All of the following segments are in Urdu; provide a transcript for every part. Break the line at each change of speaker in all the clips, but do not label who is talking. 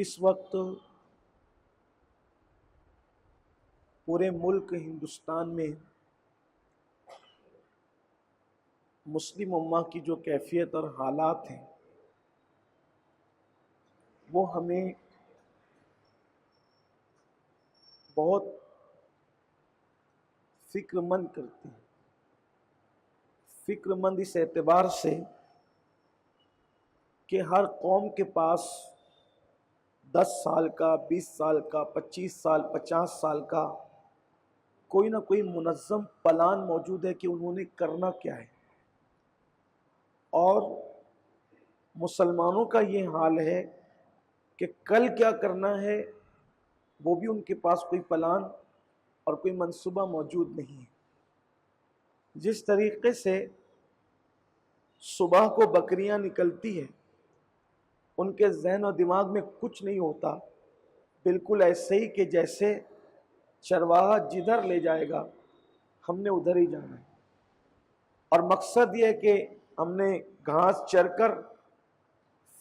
اس وقت پورے ملک ہندوستان میں مسلم امہ کی جو کیفیت اور حالات ہیں وہ ہمیں بہت فکر مند کرتے ہیں۔ فکر مند اس اعتبار سے کہ ہر قوم کے پاس 10 سال کا، 20 سال کا، 25 سال، 50 سال کا کوئی نہ کوئی منظم پلان موجود ہے کہ انہوں نے کرنا کیا ہے، اور مسلمانوں کا یہ حال ہے کہ کل کیا کرنا ہے وہ بھی ان کے پاس کوئی پلان اور کوئی منصوبہ موجود نہیں ہے۔ جس طریقے سے صبح کو بکریاں نکلتی ہیں، ان کے ذہن و دماغ میں کچھ نہیں ہوتا، بالکل ایسے ہی کہ جیسے چرواہا جدھر لے جائے گا ہم نے ادھر ہی جانا ہے، اور مقصد یہ ہے کہ ہم نے گھاس چر کر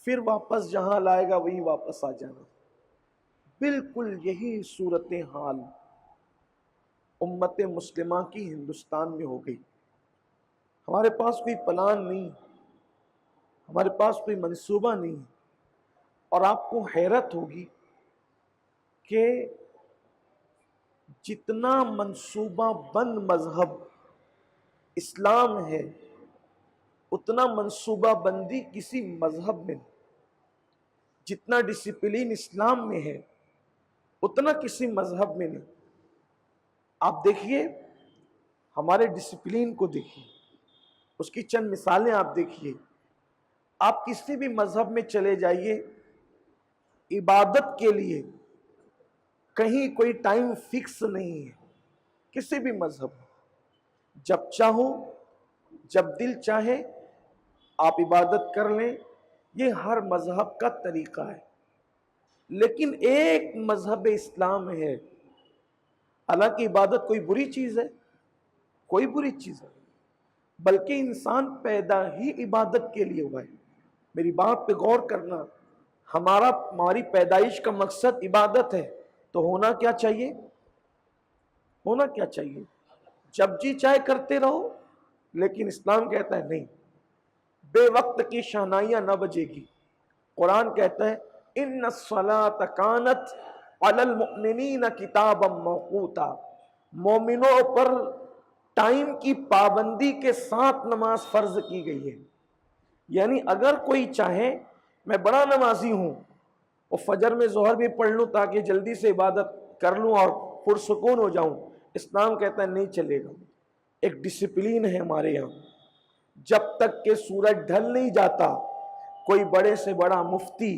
پھر واپس جہاں لائے گا وہیں واپس آ جانا۔ بالکل یہی صورتحال امت مسلمہ کی ہندوستان میں ہو گئی۔ ہمارے پاس کوئی پلان نہیں، ہمارے پاس کوئی منصوبہ نہیں، اور آپ کو حیرت ہوگی کہ جتنا منصوبہ بند مذہب اسلام ہے اتنا منصوبہ بندی کسی مذہب میں نہیں، جتنا ڈسپلین اسلام میں ہے اتنا کسی مذہب میں نہیں۔ آپ دیکھیے، ہمارے ڈسپلین کو دیکھیے، اس کی چند مثالیں آپ دیکھیے۔ آپ کسی بھی مذہب میں چلے جائیے، عبادت کے لیے کہیں کوئی ٹائم فکس نہیں ہے، کسی بھی مذہب میں جب چاہو، جب دل چاہے آپ عبادت کر لیں، یہ ہر مذہب کا طریقہ ہے۔ لیکن ایک مذہب اسلام ہے، حالانکہ عبادت کوئی بری چیز ہے، کوئی بری چیز ہے، بلکہ انسان پیدا ہی عبادت کے لیے ہوا ہے۔ میری بات پہ غور کرنا، ہماری پیدائش کا مقصد عبادت ہے، تو ہونا کیا چاہیے؟ ہونا کیا چاہیے؟ جب جی چاہے کرتے رہو، لیکن اسلام کہتا ہے نہیں، بے وقت کی شہنائیاں نہ بجے گی۔ قرآن کہتا ہے ان الصلاۃ کانت علی المؤمنین کتابا موقوتا، مومنوں پر ٹائم کی پابندی کے ساتھ نماز فرض کی گئی ہے۔ یعنی اگر کوئی چاہے میں بڑا نمازی ہوں اور فجر میں ظہر بھی پڑھ لوں تاکہ جلدی سے عبادت کر لوں اور پرسکون ہو جاؤں، اسلام کہتا ہے نہیں چلے گا۔ ایک ڈسپلین ہے ہمارے یہاں، جب تک کہ سورج ڈھل نہیں جاتا کوئی بڑے سے بڑا مفتی،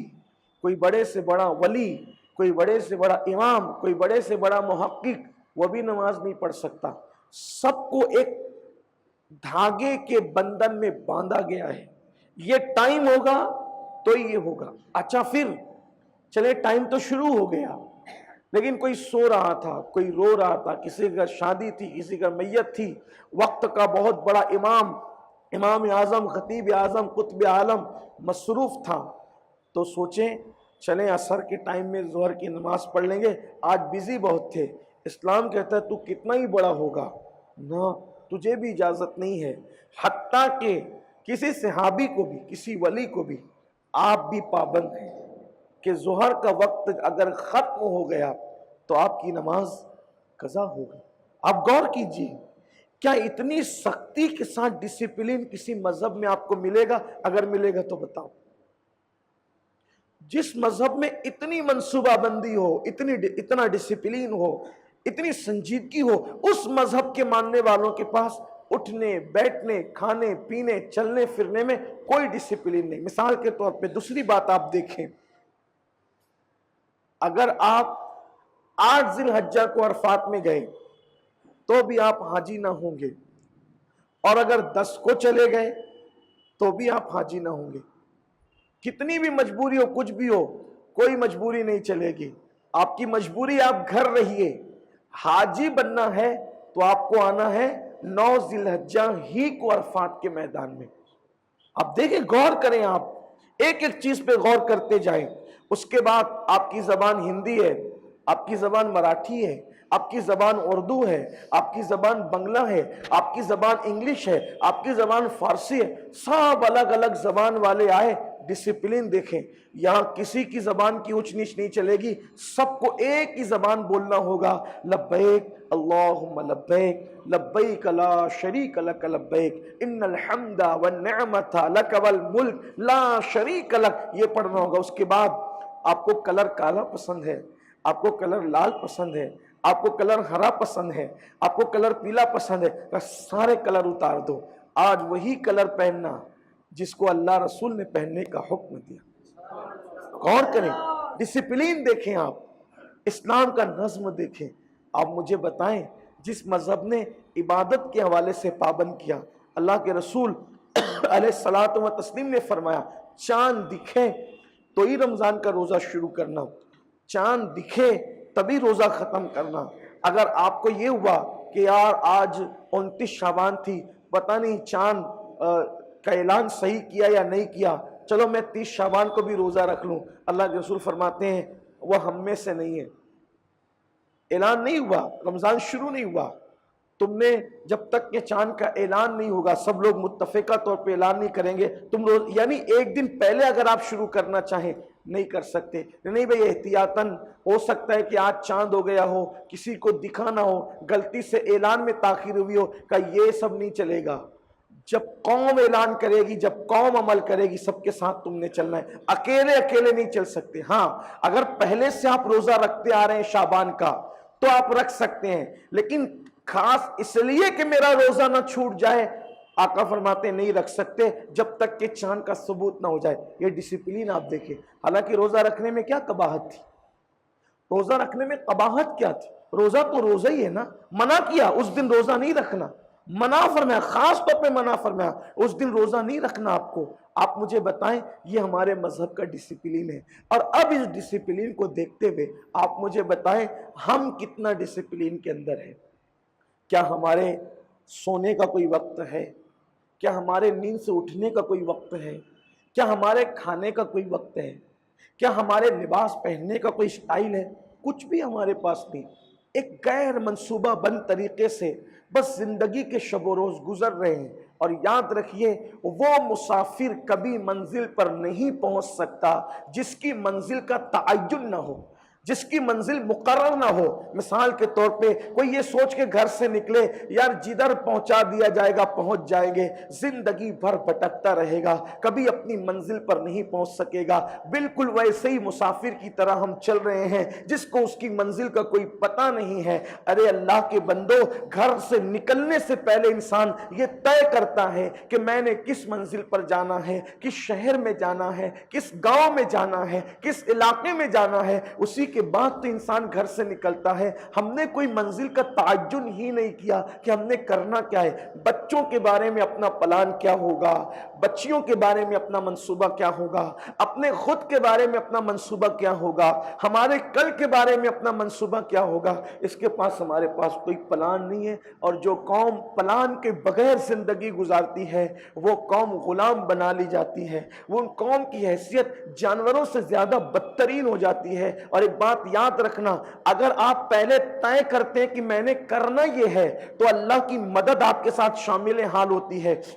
کوئی بڑے سے بڑا ولی، کوئی بڑے سے بڑا امام، کوئی بڑے سے بڑا محقق وہ بھی نماز نہیں پڑھ سکتا۔ سب کو ایک دھاگے کے بندھن میں باندھا گیا ہے، یہ ٹائم ہوگا تو یہ ہوگا۔ اچھا پھر چلے ٹائم تو شروع ہو گیا، لیکن کوئی سو رہا تھا، کوئی رو رہا تھا، کسی کا شادی تھی، کسی کا میت تھی، وقت کا بہت بڑا امام اعظم، خطیب اعظم، قطب عالم مصروف تھا، تو سوچیں چلیں عصر کے ٹائم میں ظہر کی نماز پڑھ لیں گے، آج بزی بہت تھے۔ اسلام کہتا ہے تو کتنا ہی بڑا ہوگا، نہ تجھے بھی اجازت نہیں ہے۔ حتیٰ کہ کسی صحابی کو بھی، کسی ولی کو بھی آپ بھی پابند ہیں کہ ظہر کا وقت اگر ختم ہو گیا تو آپ کی نماز قضا ہوگی۔ آپ غور کیجئے، کیا اتنی سختی کے ساتھ ڈسپلین کسی مذہب میں آپ کو ملے گا؟ اگر ملے گا تو بتاؤ۔ جس مذہب میں اتنی منصوبہ بندی ہو، اتنا ڈسپلین ہو، اتنی سنجیدگی ہو، اس مذہب کے ماننے والوں کے پاس اٹھنے، بیٹھنے، کھانے، پینے، چلنے پھرنے میں کوئی ڈسپلین نہیں۔ مثال کے طور پہ دوسری بات آپ دیکھیں، اگر آپ 8 ذی الحجہ کو عرفات میں گئے تو بھی آپ حاجی نہ ہوں گے، اور اگر 10 کو چلے گئے تو بھی آپ حاجی نہ ہوں گے۔ کتنی بھی مجبوری ہو، کچھ بھی ہو، کوئی مجبوری نہیں چلے گی۔ آپ کی مجبوری آپ گھر رہیے، حاجی بننا ہے تو آپ کو آنا ہے 9 ذی الحجہ ہی کو عرفات کے میدان میں۔ آپ دیکھیں، غور کریں، آپ ایک ایک چیز پہ غور کرتے جائیں۔ اس کے بعد آپ کی زبان ہندی ہے، آپ کی زبان مراٹھی ہے، آپ کی زبان اردو ہے، آپ کی زبان بنگلہ ہے، آپ کی زبان انگلش ہے، آپ کی زبان فارسی ہے، سب الگ الگ زبان والے آئے۔ ڈسپلین دیکھیں، یہاں کسی کی زبان کی اونچ نیچ نہیں چلے گی، سب کو ایک ہی زبان بولنا ہوگا، لبیک اللہم لبیک لبیک لا شریک لک لبیک ان الحمد والنعمت لک والملک لا شریک لک، یہ پڑھنا ہوگا۔ اس کے بعد آپ کو کلر کالا پسند ہے، آپ کو کلر لال پسند ہے، آپ کو کلر ہرا پسند ہے، آپ کو کلر پیلا پسند ہے، سارے کلر اتار دو۔ آج وہی کلر پہننا جس کو اللہ رسول نے پہننے کا حکم دیا۔ غور کریں، ڈسپلین دیکھیں، آپ اسلام کا نظم دیکھیں۔ آپ مجھے بتائیں، جس مذہب نے عبادت کے حوالے سے پابند کیا، اللہ کے رسول علیہ الصلوۃ والتسلیم نے فرمایا چاند دکھے تو ہی رمضان کا روزہ شروع کرنا، چاند دکھے تبھی روزہ ختم کرنا۔ اگر آپ کو یہ ہوا کہ یار آج 29 شعبان تھی، پتہ نہیں چاند کا اعلان صحیح کیا یا نہیں کیا، چلو میں 30 شعبان کو بھی روزہ رکھ لوں، اللہ کے رسول فرماتے ہیں وہ ہم میں سے نہیں ہے۔ اعلان نہیں ہوا، رمضان شروع نہیں ہوا، تم نے جب تک کہ چاند کا اعلان نہیں ہوگا، سب لوگ متفقہ طور پہ اعلان نہیں کریں گے، تم روز یعنی ایک دن پہلے اگر آپ شروع کرنا چاہیں نہیں کر سکتے۔ نہیں بھئی احتیاطاً، ہو سکتا ہے کہ آج چاند ہو گیا ہو، کسی کو دکھا نہ ہو، غلطی سے اعلان میں تاخیر ہوئی ہو، کہ یہ سب نہیں چلے گا۔ جب قوم اعلان کرے گی، جب قوم عمل کرے گی، سب کے ساتھ تم نے چلنا ہے، اکیلے اکیلے نہیں چل سکتے۔ ہاں اگر پہلے سے آپ روزہ رکھتے آ رہے ہیں شعبان کا تو آپ رکھ سکتے ہیں، لیکن خاص اس لیے کہ میرا روزہ نہ چھوٹ جائے، آقا فرماتے ہیں نہیں رکھ سکتے جب تک کہ چاند کا ثبوت نہ ہو جائے۔ یہ ڈسپلین آپ دیکھیں۔ حالانکہ روزہ رکھنے میں کیا قباحت تھی؟ روزہ رکھنے میں قباحت کیا تھی؟ روزہ تو روزہ ہی ہے نا۔ منع کیا اس دن روزہ نہیں رکھنا، منع فرمایا، خاص طور پہ منع فرمایا اس دن روزہ نہیں رکھنا آپ کو۔ آپ مجھے بتائیں، یہ ہمارے مذہب کا ڈسپلین ہے۔ اور اب اس ڈسپلین کو دیکھتے ہوئے آپ مجھے بتائیں ہم کتنا ڈسپلین کے اندر ہیں۔ کیا ہمارے سونے کا کوئی وقت ہے؟ کیا ہمارے نیند سے اٹھنے کا کوئی وقت ہے؟ کیا ہمارے کھانے کا کوئی وقت ہے؟ کیا ہمارے لباس پہننے کا کوئی سٹائل ہے؟ کچھ بھی ہمارے پاس نہیں۔ ایک غیر منصوبہ بند طریقے سے بس زندگی کے شب و روز گزر رہے ہیں۔ اور یاد رکھیے، وہ مسافر کبھی منزل پر نہیں پہنچ سکتا جس کی منزل کا تعین نہ ہو، جس کی منزل مقرر نہ ہو۔ مثال کے طور پہ کوئی یہ سوچ کے گھر سے نکلے یار جدھر پہنچا دیا جائے گا پہنچ جائیں گے، زندگی بھر بھٹکتا رہے گا، کبھی اپنی منزل پر نہیں پہنچ سکے گا۔ بالکل ویسے ہی مسافر کی طرح ہم چل رہے ہیں جس کو اس کی منزل کا کوئی پتہ نہیں ہے۔ ارے اللہ کے بندو، گھر سے نکلنے سے پہلے انسان یہ طے کرتا ہے کہ میں نے کس منزل پر جانا ہے، کس شہر میں جانا ہے، کس گاؤں میں جانا ہے، کس علاقے میں جانا ہے، اسی کے بعد تو انسان گھر سے نکلتا ہے۔ ہم نے کوئی منزل کا تعین ہی نہیں کیا کہ ہم نے کرنا کیا ہے۔ بچوں کے بارے میں اپنا پلان کیا ہوگا، بچیوں کے بارے میں اپنا منصوبہ کیا ہوگا، اپنے خود کے بارے میں اپنا منصوبہ کیا ہوگا، ہمارے کل کے بارے میں اپنا منصوبہ کیا ہوگا، اس کے پاس ہمارے پاس کوئی پلان نہیں ہے۔ اور جو قوم پلان کے بغیر زندگی گزارتی ہے وہ قوم غلام بنا لی جاتی ہے، وہ ان قوم کی حیثیت جانوروں سے زیادہ بدترین ہو جاتی ہے۔ اور ایک بات یاد رکھنا، اگر آپ پہلے طے کرتے ہیں کہ میں نے کرنا یہ ہے تو اللہ کی مدد آپ کے ساتھ شامل حال ہوتی ہے۔